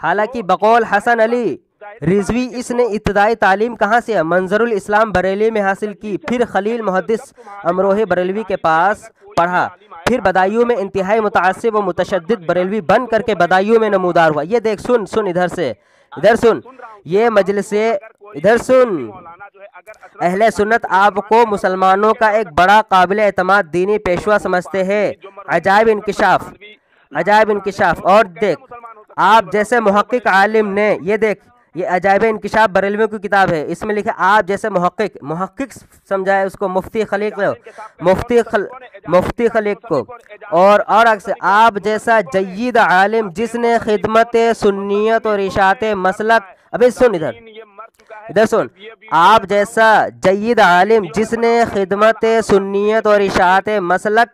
हालांकि बकौल हसन अली रिजवी इसने इब्तदाई तालीम कहाँ से मंजरुल इस्लाम बरेली में हासिल की, फिर खलील मुहद्दिस अमरोही बरेलवी के पास पढ़ा, फिर बदायूं में इंतहाई मुतअस्सिब व मुतशद्दिद बरेलवी बन करके बदायूं में नमूदार हुआ। ये देख, सुन सुन, इधर सुन, ये मजलिसे, इधर सुन। अहले सुन्नत आपको मुसलमानों का एक बड़ा काबिल एतमाद दीनी पेशवा समझते हैं। अजायब इंकिशाफ, अजायब इंकिशाफ। और देख, आप जैसे मुहक्किक आलिम ने, ये देख, ये अजायब इंकिशाफ बरेलवियों की किताब है, इसमें लिखा आप जैसे मुहक्किक, मुहक्किक समझाए उसको मुफ्ती खलीक, मुफ्ती खलीक को, और अक्स आप जैसा जय्यद आलिम जिसने खिदमत सुन्नियत और इशात मसलक, अबे सुन, इधर सुन, आप जैसा जय्यद आलिम जिसने खिदमत सुन्नियत और इशात मसलक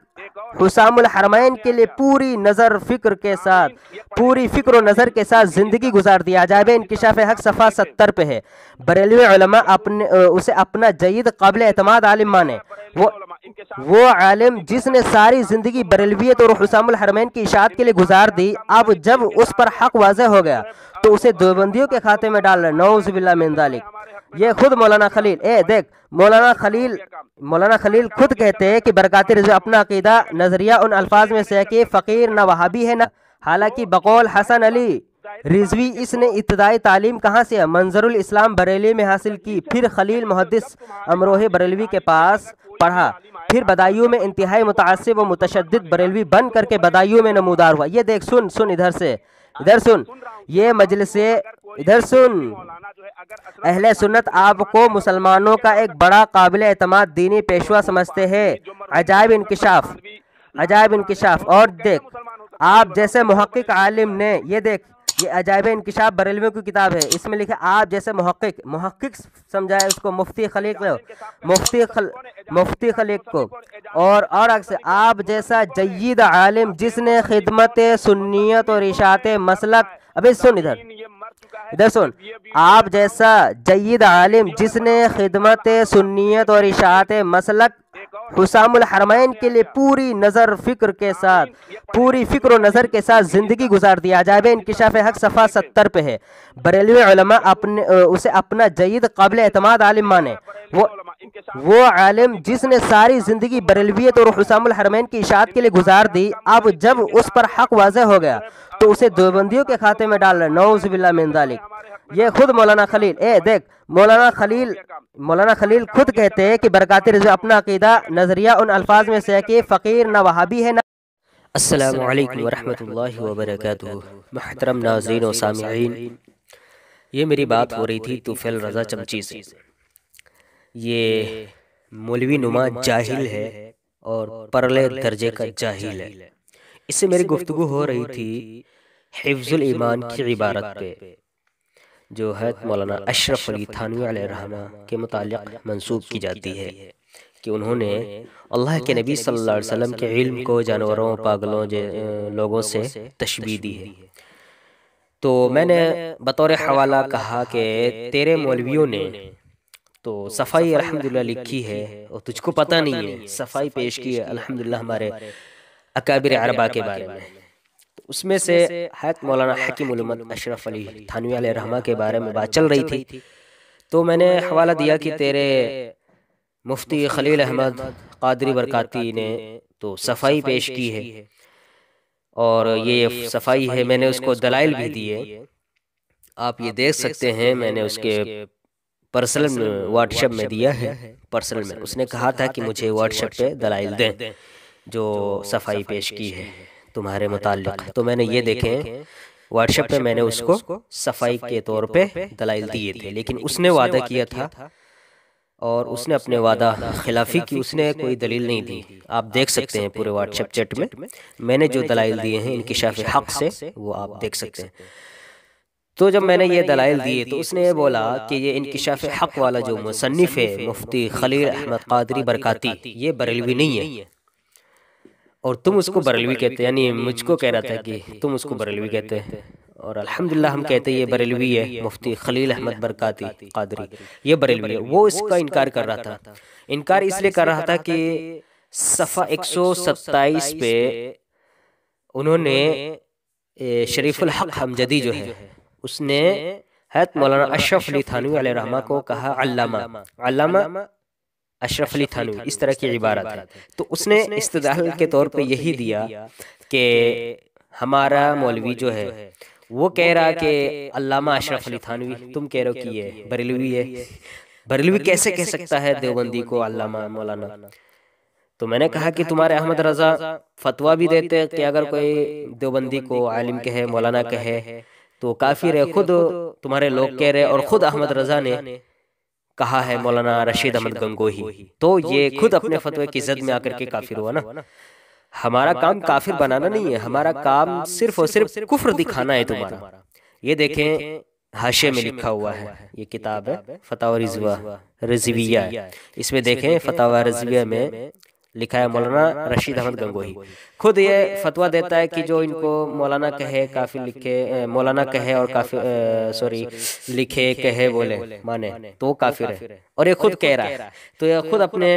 हुसामुल हरमैन के लिए पूरी नज़र फिक्र के साथ, पूरी फिक्र और नज़र के साथ ज़िंदगी गुजार दिया। अजायब इंकिशाफ हक सफ़ा 70 पे है। बरेलवी उलमा अपने उसे अपना जय्यद काबिल एतमाद आलिम माने। वो आलिम जिसने सारी ज़िंदगी बरेलवियत और हुसामुल हरमैन की इशाअत के लिए गुजार दी, अब जब उस पर हक वाज़ेह हो गया तो उसे देवबंदियों के खाते में डाल रहे। नऊज़ु बिल्लाह मिन ज़ालिक। ये खुद मौलाना खलील, देख, मौलाना खलील खुद कहते हैं कि बरकाती रिज़वी अपना अकीदा नजरिया उन अल्फाज में से है कि फ़कीर न वहाबी है न। हालांकि बकौल हसन अली रिजवी इसने इब्तदाई तालीम कहाँ से मंजरुल इस्लाम बरेली में हासिल की, फिर खलील मुहद्दिस अमरोही बरेलवी के पास पढ़ा, फिर बदायूं में इंतहाई मुतअस्सिब व मुतशद्दिद बरेलवी बन करके बदायूं में नमूदार हुआ। ये देख, सुन सुन, इधर सुन, ये मजलिसे, इधर सुन। अहले सुन्नत आपको मुसलमानों का एक बड़ा काबिल एतमाद दीनी पेशवा समझते हैं। अजायब इंकिशाफ, अजायब इंकिशाफ। और देख, आप जैसे मुहक्किक आलिम ने, ये देख, ये अजायब इंकिशाफ बरेलवियों की किताब है, इसमें लिखा आप जैसे मुहक्किक, मुहक्किक समझाए उसको मुफ्ती खलीक, मुफ्ती खलीक को, और अक्स आप जैसा जय्यद आलिम जिसने खिदमत सुन्नियत और इशात मसलक, अबे सुन, इधर सुन, आप जैसा जय्यद आलिम जिसने खिदमत सुन्नियत और इशात मसलक हुसामुल हरमैन के लिए पूरी नज़र फिक्र के साथ, पूरी फिक्र और नज़र के साथ ज़िंदगी गुजार दिया। अजायब इंकिशाफ हक सफ़ा 70 पे है। बरेलवी उलमा अपने उसे अपना जय्यद काबिल एतमाद आलिम माने। वो आलिम जिसने सारी ज़िंदगी बरेलवियत और हुसामुल हरमैन की इशाअत के लिए गुजार दी, अब जब उस पर हक वाज़ेह हो गया तो उसे देवबंदियों के खाते में डाल रहे। नऊज़ु बिल्लाह मिन ज़ालिक। ये खुद मौलाना खलील, देख, मौलाना खलील खुद कहते हैं कि बरकाती रिज़वी अपना अकीदा नजरिया उन अल्फाज में से है कि फ़कीर न वहाबी है न। अस्सलामु अलैकुम वरहमतुल्लाहि वबरकातुहू। मुहतरम नाज़रीन और सामिईन, ये मेरी बात हो रही थी तुफ़ैल रज़ा चमची से। ये मौलवी नुमा जाहिल है और परले दर्जे का जाहिल है। इससे मेरी गुफ्तगू हो रही थी हिफ्ज़ुल ईमान की इबारत पे, जो है मौलाना अशरफ अली थानवी अलैहिर्रहमा के मुतालिक मंसूब की जाती है कि उन्होंने अल्लाह के नबी सल्लल्लाहु अलैहि वसल्लम के इल्म को जानवरों, पागलों लोगों से तशबीह दी है। तो मैंने बतौर हवाला कहा कि तेरे मौलवियों ने तो सफाई अल्हम्दुलिल्लाह लिखी है और तुझको पता नहीं है, सफाई पेश की है अल्हम्दुलिल्लाह हमारे अकाबिर अरबा के बारे में। तो उसमें से हज़रत मौलाना हकीम उल उम्मत अशरफ अली थानवी अलैहिर्रहमा के बारे में बात चल रही थी। तो मैंने हवाला दिया कि तेरे मुफ्ती खलील अहमद कादरी बरकाती ने तो सफाई पेश की है और ये सफाई है, मैंने उसको दलाइल भी दिए, आप ये देख सकते हैं। मैंने उसके पर्सनल व्हाट्सएप में दिया है। पर्सनल में उसने कहा था कि मुझे व्हाट्सएप पे दलाइल दें जो सफाई पेश की है तुम्हारे मुताल्लिक। तो मैंने ये देखें व्हाट्सएप पे मैंने उसको सफाई के तौर पे दलाइल दिए थे, लेकिन उसने वादा किया था और उसने अपने वादा खिलाफी की, उसने कोई दलील नहीं दी। आप देख सकते हैं पूरे व्हाट्सएप चैट में मैंने जो दलाइल दिए हैं इंकिशाफ हक से, वो आप देख सकते हैं। तो जब मैंने ये दलाइल दिए तो उसने ये बोला कि ये इंकिशाफ हक वाला जो मुसन्निफ है मुफ्ती खलील अहमद कादरी बरकाती, ये बरेलवी नहीं है और तुम उसको बरेलवी कहते हैं। यानी मुझको कह रहा था कि तुम उसको बरेलवी कहते हैं और अल्हम्दुलिल्लाह हम कहते हैं ये बरेलवी है, मुफ्ती खलील अहमद बरकाती कादरी ये बरेलवी है। वो इसका इनकार कर रहा था। इनकार इसलिए कर रहा था कि सफ़ा 127 पे उन्होंने शरीफुल हक हमजदी जो है उसने हैत मौलाना अशरफ अली थानवी अलैहि रहमा को कहा अल्लामा, अल्लामा अशरफ अली थानवी, इस तरह की इबारत है। तो उसने इस्तदलाल के तौर पे यही दिया कि हमारा मौलवी जो है वो कह रहा कि अल्लामा अशरफ अली थानवी, तुम कह रहे हो कि ये बरेलवी है, बरेलवी कैसे कह सकता है देवबंदी को अल्लामा मौलाना? तो मैंने कहा कि तुम्हारे अहमद रजा फतवा भी देते हैं कि अगर कोई देवबंदी को आलिम कहे, मौलाना कहे तो काफिर है। खुद तुम्हारे लोग कह रहे और खुद अहमद रजा ने कहा है मौलाना रशीद अहमद गंगोही, तो ये खुद अपने फतवे की जद में आकर के काफिर हुआ ना। हमारा काम काफिर बनाना नहीं है, हमारा काम सिर्फ और सिर्फ कुफ्र दिखाना है तुम्हारा। ये देखें हाशिए में लिखा हुआ है, ये किताब है फतावा रिजविया, इसमें देखें फतावा रिजविया में लिखा है मौलाना रशीद अहमद गंगोही खुद ये फतवा देता है कि जो इनको मौलाना कहे काफिर लिखे, मौलाना कहे और काफिर लिखे कहे बोले माने तो काफिर है, और ये खुद कह रहा है। तो ये खुद अपने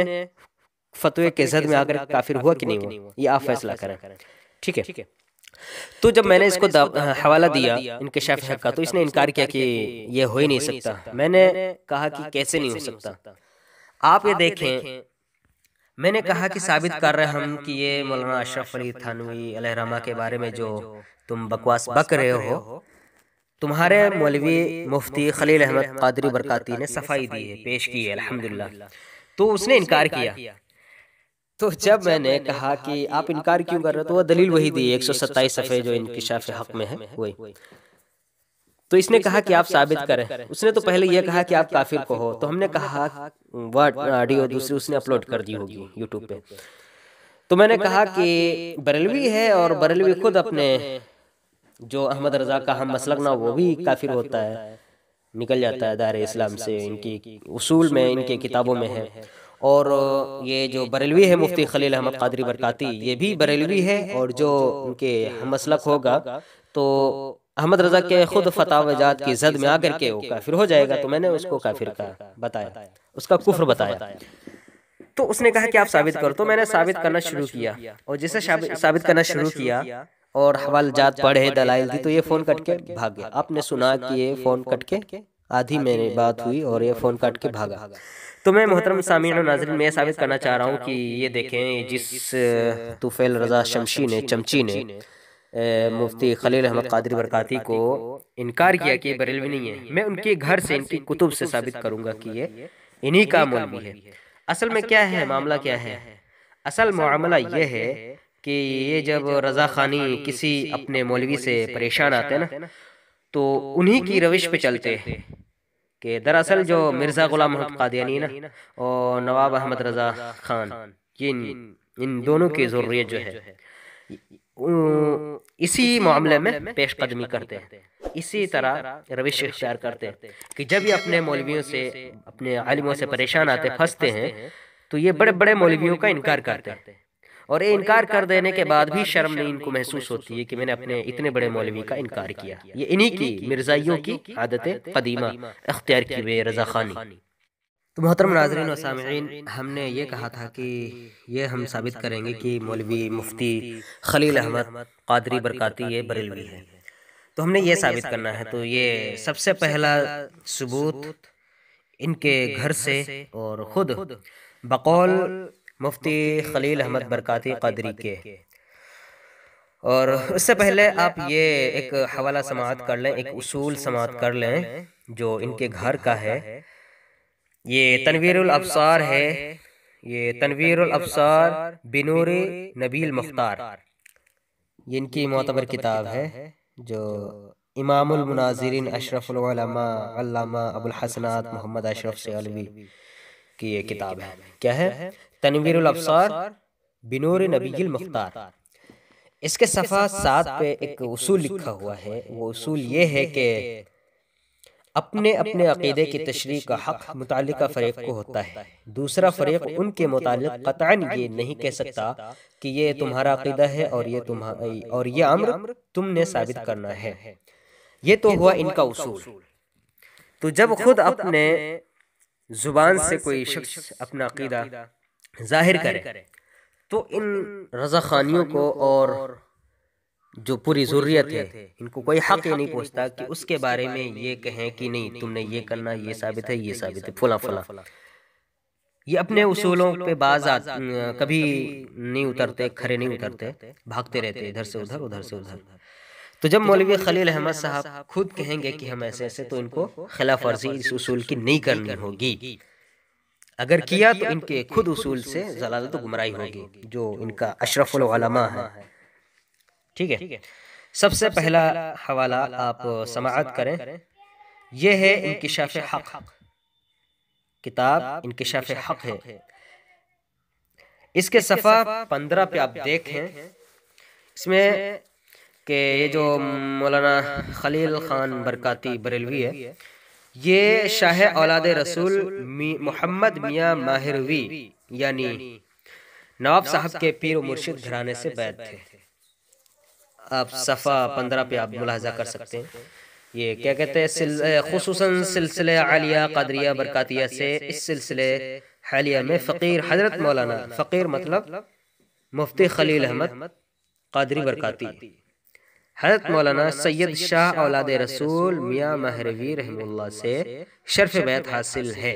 फतवे के जद में आकर काफिर हुआ कि नहीं हुआ, ये आप फैसला करें, ठीक है। तो जब मैंने इसको हवाला दिया इंकिशाफ हक का, तो इसने इनकार किया कि ये हो ही नहीं सकता। मैंने कहा कि कैसे नहीं हो सकता, आप ये देखें। मैंने कहा कि साबित कर रहे हम कि ये मौलाना अशरफ अली थानवी अलैहि रहमा के बारे में जो तुम बकवास बक रहे हो, तुम्हारे मौलवी मुफ्ती खलील अहमद कादरी बरकाती ने सफाई दी है, पेश की है अल्हम्दुलिल्लाह। तो उसने इनकार किया। तो जब मैंने कहा कि आप इनकार क्यों कर रहे हो, तो वह दलील वही दी 127 सफ़े जो इंकिशाफ हक में है वही। तो इसने कहा कि आप साबित करें। उसने तो पहले यह कहा कि आप काफिर को हो, तो हमने कहा वह ऑडियो दूसरी उसने अपलोड कर दी होगी यूट्यूब पे। तो मैंने कहा कि बरेलवी है और बरेलवी खुद अपने जो अहमद रजा का हम मसलक ना वो भी काफिर होता है, निकल जाता है दायरे इस्लाम से, इनकी उसूल में इनके किताबों में है। और ये जो बरेलवी है मुफ्ती खलील अहमद कादरी बरकाती, ये भी बरेलवी है, और जो उनके हम मसलक होगा तो अहमद रजा के खुद फतावजात की जद में आकर के वो काफिर हो जाएगा। तो मैंने उसको काफिर का बताया, उसका कुफ्र बताया। तो उसने कहा कि आप साबित करो। तो मैंने साबित करना शुरू किया, और जैसे साबित करना शुरू किया और हवालजात पढ़े, दलाइल दी, तो ये फोन कट के भाग गया। आपने सुना कि ये फोन कट के आधी मेरी बात हुई और ये फोन कट के भागा। तो मैं मोहतरम सामीन और नाज़रीन में साबित करना चाह रहा हूँ कि ये देखें, जिस तुफैल रजा शमशी ने चमची ने मुफ्ती खलील अहमद कादरी बरकाती को इनकार किया कि बरेलवी नहीं है, मैं उनके घर से इनकी कुतुब से साबित करूंगा कि ये इन्हीं का मौलवी है। असल में क्या है मामला, क्या है असल मामला ये है कि ये जब रजा खानी किसी अपने मौलवी से परेशान आते हैं ना, तो उन्हीं की रविश पे चलते हैं कि दरअसल जो मिर्ज़ा गुलाम मोहम्मद कादियानी ना और नवाब अहमद रजा खान, ये इन दोनों की ज़रूरियत जो है इसी मामले में पेश कदमी करते हैं, इसी तरह रविश इख्तियार करते हैं कि जब ये अपने मौलवियों से, अपने आलिमों से परेशान आते, फंसते हैं, तो ये बड़े बड़े मौलवियों का इनकार करते हैं। और ये इनकार कर देने के बाद भी शर्म नहीं इनको महसूस होती है कि मैंने अपने इतने बड़े मौलवी का इनकार किया। ये इन्हीं की मिर्जाइयों की आदत कदीमा इख्तियार की हुई रजा खानी। तो मोहतरम नाज़रीन और सामिईन, हमने ये कहा था कि ये हम साबित करेंगे कि मौलवी मुफ्ती खलील अहमद कादरी बरकाती ये बरेलवी है। तो हमने ये साबित करना है। तो ये सबसे पहला सबूत इनके घर से और ख़ुद बकौल मुफ्ती खलील अहमद बरकाती कादरी के। और उससे पहले आप ये एक हवाला समाअत कर लें, एक उसूल समाअत कर लें जो इनके घर का है। ये तनवीरुल अब्सार है, ये तनवीरुल अब्सार बिनूरी नबील मुख्तार, ये इनकी मोतबर किताब है जो इमामुल मुनाज़िरीन अशरफुल उलमा अल्लामा अबुल हसनात मोहम्मद अशरफ सियालवी की ये किताब है। क्या है? तनवीरुल अब्सार बिनूरी नबील मुख्तार। इसके सफ़ा 7 पे एक उसूल लिखा हुआ है। वो उसूल ये है कि अपने अपने अक़ीदे की तशरीह का हक़ मुतालिका फ़रीक़ को होता है। दूसरा फ़रीक़ उनके मुतालिक क़तअन ये नहीं कह सकता कि ये तुम्हारा अक़ीदा है और ये अम्र तुमने साबित करना है। ये तो हुआ इनका उसूल। तो जब खुद अपने ज़ुबान से कोई शख्स अपना अक़ीदा ज़ाहिर करे, तो इन रज़ा ख़ानियों को और जो पूरी ज़रूरियत है, इनको कोई हक़ ये नहीं पहुँचता कि उसके बारे में ये कहें कि नहीं तुमने ये करना, ये साबित है, ये साबित है, फला फला। ये अपने उसूलों पे कभी नहीं उतरते, खरे नहीं उतरते, भागते रहते इधर से उधर, उधर से उधर। तो जब मौलवी खलील अहमद साहब खुद कहेंगे कि हम ऐसे ऐसे, तो इनको खिलाफ वर्जी इस उसूल की नहीं करनी होगी। अगर किया तो इनके खुद उसूल से ज़लालत तो गुमराही होगी, जो इनका अशरफुल उलमा है। ठीक है, सबसे पहला हवाला आप समाअत करें, यह है इंकिशाफ हक़, किताब इंकिशाफ हक़ है। इसके सफ़ा 15 पे आप देखें, इसमें कि ये जो मौलाना खलील ख़ान बरकाती बरेलवी है, ये शाह औलाद रसूल मोहम्मद मियाँ माहिरवी यानी नवाब साहब के पीर मुर्शिद घराने से बैत थे। आप सफ़ा 15 पे आप मुलाहजा कर सकते हैं। ये क्या कहते हैं, खुसूसन सिलसिले आलिया क़ादरिया बरकातिया से इस सिलसिले हालिया में फ़कीर हज़रत मौलाना, फ़कीर मतलब मुफ्ती खलील अहमद क़ादरी बरकाती, हज़रत मौलाना सैयद शाह औलाद रसूल मियाँ महरवी रहमुल्लाह से शर्फ़ बैत हासिल है।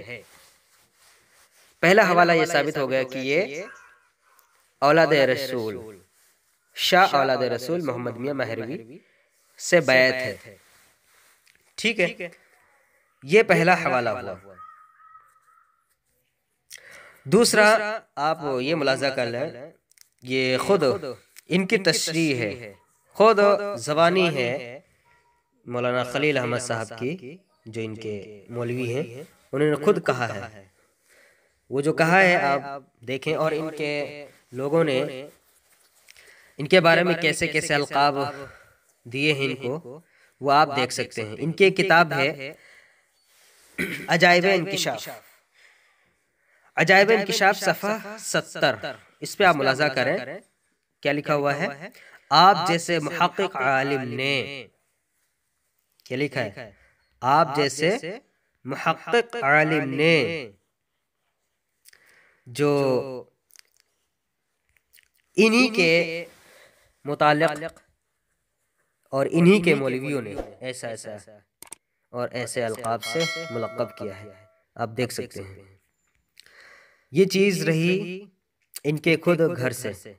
पहला हवाला ये साबित हो गया कि ये औलाद रसूल शाह औलाद रसूल मोहम्मद मियाँ महरवी से बैत है। ठीक है, ये पहला हवाला हुआ। दूसरा आप ये मुलाजा कर लें, ये खुद इनकी तशरीह है, खुद ज़बानी है मौलाना खलील अहमद साहब की, जो इनके मौलवी हैं, उन्होंने खुद कहा है। वो जो कहा है आप देखें, और इनके लोगों ने इनके बारे में कैसे कैसे अलकाब दिए हैं इनको, वो आप देख सकते हैं। इनकी किताब है अजाइब इंकिशाफ, अजाइब इंकिशाफ सफ़ा 70, इस पे आप मुलाजा करें, क्या लिखा हुआ है, आप जैसे मुहक्किक आलिम ने, क्या लिखा है, आप जैसे मुहक्किक आलिम ने जो इन्हीं के मुताल्लिक़ और इन्हीं के मौलवियों ने ऐसा ऐसा और ऐसे अलकाब से मुलक़्क़ब किया है, आप देख सकते हैं। ये चीज़ रही इनके खुद घर से।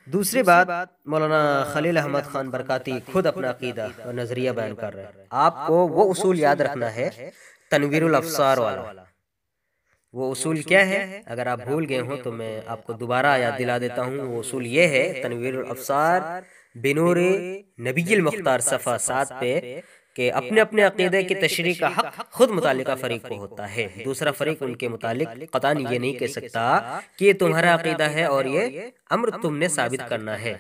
दूसरी बात, मौलाना खलील अहमद ख़ान बरकाती खुद अपना अक़ीदा और नज़रिया बयान कर रहे हैं। आपको वो उसूल याद रखना है तनवीरुल अफ़सार वाला। वो उसूल क्या है, अगर आप भूल गए हों तो मैं आपको दोबारा याद दिला देता हूँ। वो उसूल ये है, तनवीरुल अफ़सार बिनूरे नबील मुख्तार सफ़ा 7 पे, कि अपने अपने अक़ीदे की तशरीह का हक़ खुद मुतालिका फ़रीक़ को होता है। दूसरा फ़रीक़ उनके मुतालिक क़तअन ये नहीं कह सकता कि ये तुम्हारा अक़ीदा है और ये अम्र तुमने साबित करना है।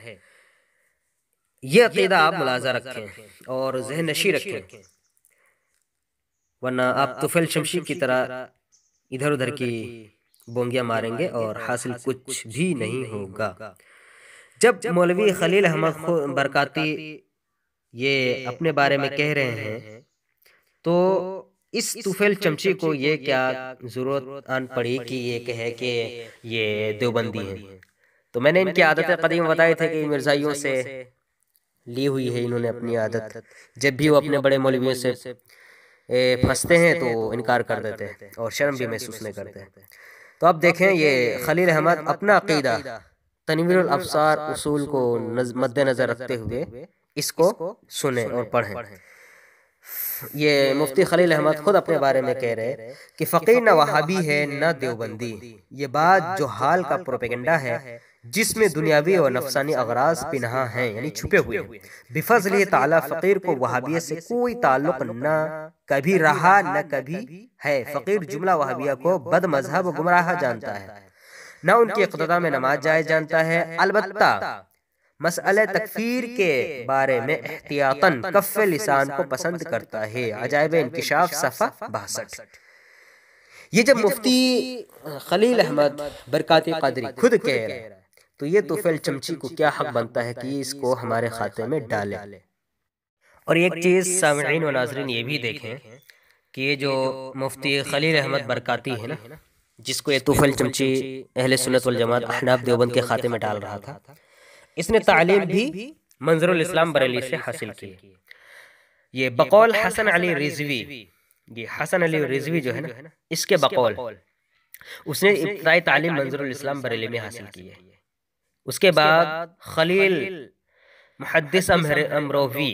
ये अक़ीदा आप मुलाज़ा रखें और ज़हन नशी रखें, वरना आप तुफ़ैल शमशी की तरह इधर उधर की बोंगियाँ मारेंगे और हासिल कुछ भी नहीं होगा। जब मौलवी खलील अहमद बरकाती ये अपने बारे में कह रहे हैं, तो इस तुफ़ैल चमची को ये क्या ज़रूरत आन पड़ी कि ये कहे कि ये देवबंदी हैं। तो मैंने इनकी आदतें कदीम बताई थे कि मिर्ज़ाइयों से ली हुई है इन्होंने अपनी आदत। जब भी वो अपने बड़े मौलवियों से फंसते हैं तो इनकार कर देते हैं और शर्म भी महसूस नहीं करते हैं। तो अब देखें, ये खलील अहमद अपना अक़ीदा तनवीरुल अफ़सार उसूल को मद्देनज़र रखते हुए इसको सुने और पढ़ें। ये मुफ्ती खलील अहमद खुद अपने बारे में कह रहे हैं कि फ़कीर न वहाबी है न देवबंदी। ये बात जो हाल का प्रोपेगेंडा है, जिसमें दुनियावी और नफसानी अगराज पिनहा हैं, यानी छुपे हुए हैं। बिफज़्लिही ताला फ़कीर को वहाबियत से कोई ताल्लुक़ न कभी रहा न कभी है। फ़कीर जुमला वहाबिया को बद मज़हब गुमराह जानता है, न उनकी इक़्तिदा में नमाज जायज़ जानता है। अलबत्ता मसअले तकफीर के बारे में एहतियातन कफ़्फ़े लिसान को पसंद करता है। अजाइब इंकिशाफ सफ़ा 62। ये जब मुफ्ती खलील अहमद बरकाती क़ादरी खुद कह रहे हैं, तो ये तुफ़ैल चमची को क्या हक़ बनता है कि इसको हमारे खाते में डाले। और एक चीज़ सामिईन व नाज़रीन ये भी देखें कि ये जो मुफ्ती खलील अहमद बरकाती है ना, जिसको ये तुफ़ैल चमची अहले सुन्नत वल जमात अहनाफ देवबंद के खाते में डाल रहा था, इसने तालीम भी मंजरुल इस्लाम बरेली से हासिल किए। ये बकौल हसन अली रिजवी, ये हसन अली रिजवी जो है ना, इसके बकौल उसने इब्तिदाई तालीम मंजरुल इस्लाम बरेली में हासिल की है। उसके बाद खलील मुहद्दिस अमरोवी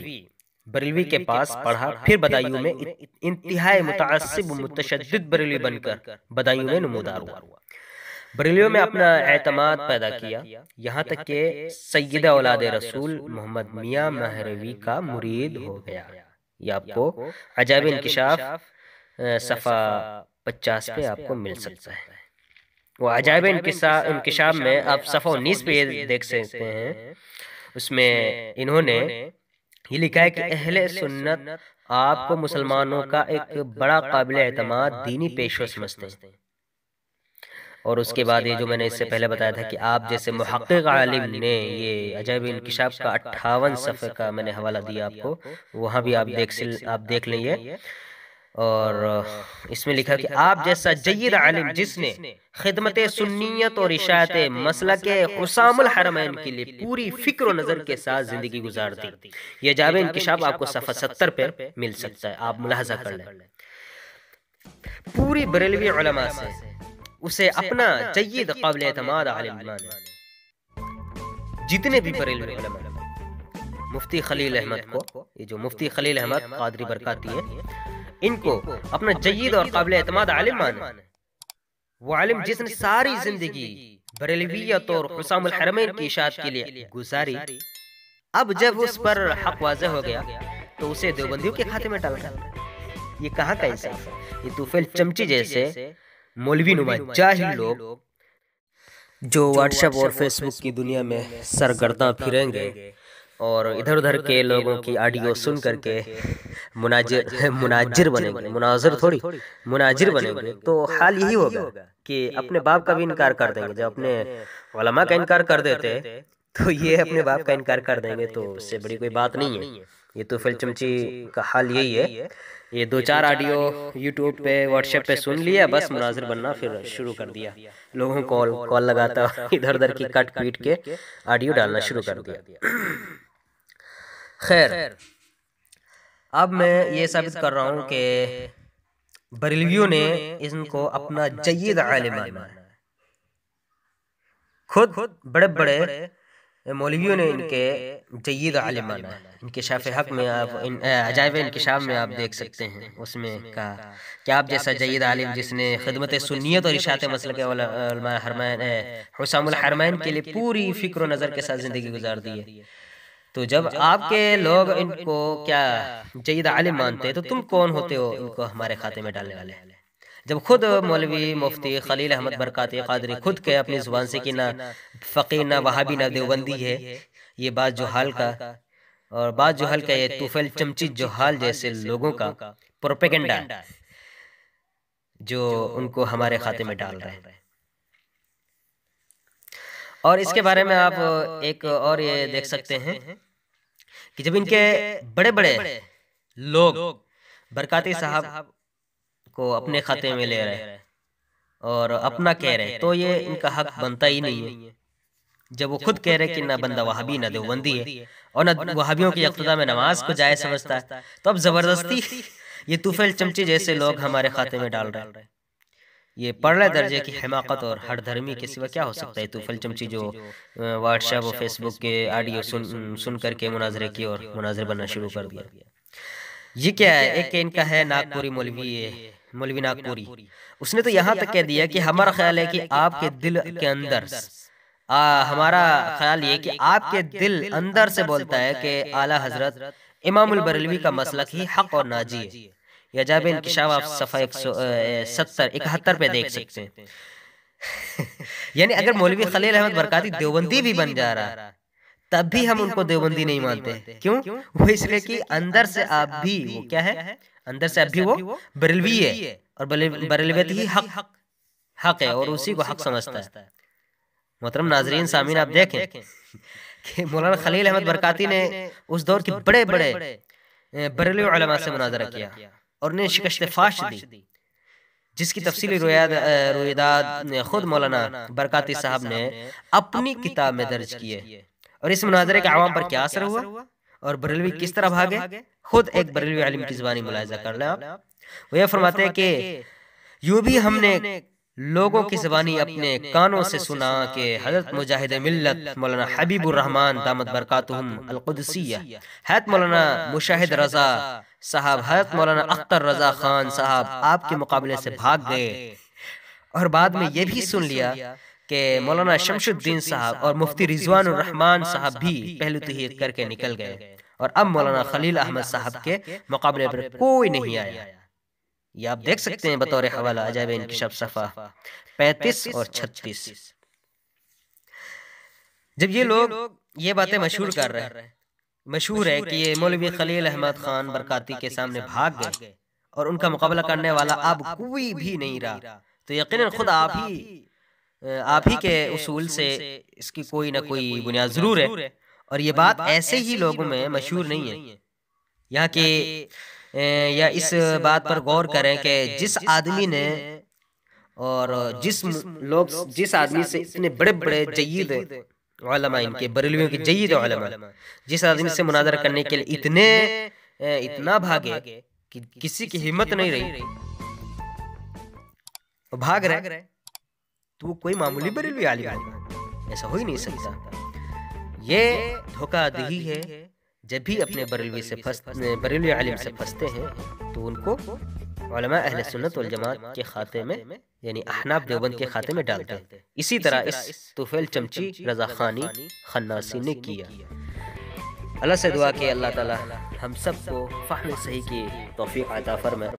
बरेलवी के पास पढ़ा, फिर बदायूं में इंतहाई मुतअस्सिब मुतशद्दिद बरेलवी बनकर बदायूं में नमूदार हुआ। बरेलियों में अपना एतमाद पैदा किया, यहाँ तक कि सैयद औलाद रसूल मोहम्मद मियां महरवी का मुरीद हो गया। ये आपको अजायब इंकिशाफ सफ़ा 50 पे आपको मिल सकता है। वो अजायब इंकिशाफ में आप सफ़ा 19 पे देख सकते हैं। उसमें इन्होंने ये लिखा है कि अहले सुन्नत आपको मुसलमानों का एक बड़ा काबिल एतमाद दीनी पेशवा समझते हैं। और उसके बाद ये जो मैंने इससे पहले बताया था कि आप जैसे मुहक्किक आलिम ने ये अजायब इंकिशाफ का 58 सफ़े का मैंने हवाला दिया आपको, वहाँ भी आप देख लेंगे। और इसमें लिखा कि आप जैसा जय्यद आलिम जिसने खिदमत सुन्नियत और इशाअत मसलक हुसामुल हरमैन के लिए पूरी फिक्र और नज़र के साथ ज़िंदगी गुजार दी। ये अजायब इंकिशाफ आपको सफ़ा 70 पे मिल सकता है, आप मुलाहजा कर लें। पूरी बरेलवी उलमा से उसे अपना जय्यद काबिल एतमाद आलिम माने। जितने भी बरेलवी उलमा, मुफ्ती खलील अहमद को, ये जो मुफ्ती खलील अहमद कादरी बरकाती हैं, इनको अपना जय्यद और काबिल एतमाद आलिम माने। वो आलिम जिसने सारी जिंदगी बरेलवियत और हुसामुल हरमैन की इशाअत के लिए गुजारी, अब जब उस पर हक वाज़ेह हो गया तो उसे देवबंदियों के खाते में डाल रहा। ये कहाँ का इंसाफ है? ये तूफैल चमची जैसे मौलवी नुमा जाहिल लोग जो व्हाट्सएप और फेसबुक की दुनिया में सरगर्दा फिरेंगे और इधर उधर के लोगों की ऑडियो सुन करके मुनाजिर बनेंगे, मुनाजिर बनेंगे, तो हाल यही होगा कि अपने बाप का भी इनकार कर देंगे। जब अपने उलमा का इनकार कर देते तो ये अपने बाप का इनकार कर देंगे, तो उससे बड़ी कोई बात नहीं है। ये तो फिल चमची का हाल यही है। ये 2-4 ऑडियो यूट्यूब पे व्हाट्सएप पे सुन लिया, बस मुनाजिर बनना फिर शुरू कर दिया, लोगों को कॉल लगाता इधर उधर की कट पीट के ऑडियो डालना शुरू कर दिया। खैर, अब मैं ये साबित कर रहा हूँ कि बरेलवियों ने इनको अपना जय्यद आलिम माना है। खुद बड़े बड़े मौलवियों ने इनके जय्यद आलिम माना है। इंकिशाफ हक में आप अजायब इंकिशाफ में आप देख सकते हैं, उसमें कहा कि आप जैसा जय्यद आलिम जिसने खिदमत सुन्नियत और इशाअत मसलक हुसामुल हरमैन के लिए पूरी फिक्र और नज़र के साथ ज़िंदगी गुजार दी है। तो जब आपके लोग इनको क्या जय्यद आलिम मानते हैं, तो तुम कौन होते हो इनको हमारे खाते में डालने वाले? जब खुद मौलवी मुफ्ती खलील अहमद बरकाती कादरी खुद के अपनी जुबान से कि ना फ़कीह ना वहाबी ना देवबंदी है, ये बात जोहाल का और बात जोहाल का, ये तुफैल चमची जोहाल जैसे लोगों का प्रोपेगेंडा जो उनको हमारे खाते में डाल रहे हैं। और इसके बारे में आप एक और ये देख सकते हैं कि जब इनके बड़े बड़े लोग बरकाती साहब को अपने खाते में ले रहे और अपना कह रहे, तो ये इनका हक बनता ही नहीं है। जब वो खुद कह रहे कि ना बंदा वहाबी ना देवबंदी है और ना वहाबियों की इक्तिदा में नमाज को जायज़ समझता है, तो अब जबरदस्ती ये तुफैल चमची जैसे लोग हमारे खाते में डाल रहे हैं। ये परले दर्जे की हिमाकत और हर धर्मी के सिवा क्या हो सकता है? तुफैल चमची जो व्हाट्सएप और फेसबुक के ऑडियो सुन करके मुनाजरे की और मुनाजरे बनना शुरू कर दिया। ये क्या है? एक इनका है नागपुरी मौलवी नागपुरी, उसने तो यहाँ तक कह दिया कि हमारा ख्याल है कि आपके दिल के अंदर हमारा ख्याल ये कि आपके दिल अंदर से बोलता है कि आला हजरत इमामुल बरेलवी का मसलक ही हक और नाजी है। या जब इंकिशाफ आप सफ़ा 171 पे देख सकते हैं। यानी अगर मौलवी खलील अहमद बरकाती देवबंदी भी बन जा रहा तब भी हम उनको देवबंदी नहीं मानते। क्यों? वो इसलिए कि अंदर से आप भी वो क्या है, अंदर से आप भी वो बरेलवी है और बरेलवियत ही हक है और उसी को हक समझता है। मोहतरम नाजरीन सामीन, आप देखें कि मौलाना खलील अहमद बरकाती ने उस दौर के बड़े बड़े बरेलवी उलमा से मुनाजरा किया और उन्हें शिकस्त फाश दी, जिसकी तफसीली रुयादात खुद मौलाना बरकाती साहब ने अपनी किताब में दर्ज की है। और इस मुनाजरे के आवाम पर क्या असर हुआ और बरेलवी किस तरह भागे, खुद एक बरेलवी आलिम की ज़बानी मुलाहिज़ा कर लें आप। वो ये फरमाते हैं कि यूं भी हमने लोगों की ज़बानी अपने कानों से सुना कि हज़रत मुजाहिद मिल्लत मौलाना हबीबुर रहमान दामत बरकातुहुम अल-कुदसिया, हज़रत मौलाना मुशाहिद रज़ा साहब, हज़रत मौलाना अख्तर रज़ा खान साहब आपके मुकाबले से भाग गए। और बाद में ये भी सुन लिया कि मौलाना शमशुद्दीन साहब और मुफ्ती रिजवानुर रहमान साहब भी पहलू तहरीक करके निकल गए और अब मौलाना खलील अहमद साहब के मुकाबले पर कोई नहीं आया। ये आप देख सकते हैं बतौर हवाला अजायब इंकिशाफ सफ़ा 35 और 36। जब ये लोग ये बातें मशहूर कर रहे हैं, मशहूर है कि ये मौलवी खलील अहमद खान बरकाती के सामने भाग गए और उनका मुकाबला करने वाला अब कोई भी नहीं रहा, तो यकीनन खुद आप ही के उसूल से इसकी कोई ना कोई बुनियाद जरूर है। और ये बात ऐसे ही लोगों में मशहूर नहीं है। यहाँ के या इस बात पर गौर करें कि जिस आदमी ने और जिस आदमी से इतने बड़े बड़े जय्यद उलमा, इनके बरेलवियों के जय्यद उलमा, जिस आदमी से मुनाजरा करने के लिए इतना भागे कि किसी की हिम्मत नहीं रही, भाग रहे, तो वो कोई मामूली बरेलवी आलिम है, ऐसा हो ही नहीं सकता। ये धोखाधड़ी है। जब भी अपने बरेलवी आलिम से फंसते हैं तो उनको उलमा अहले सुन्नत वल जमात के खाते में यानी अहनाफ देवबंद के खाते में डालते हैं। इसी तरह इस तुफैल चमची रजा खानी खन्नासी ने किया। अल्लाह से दुआ कि अल्लाह ताला हम सबको फ़हम सही की तौफीक अता फरमाए।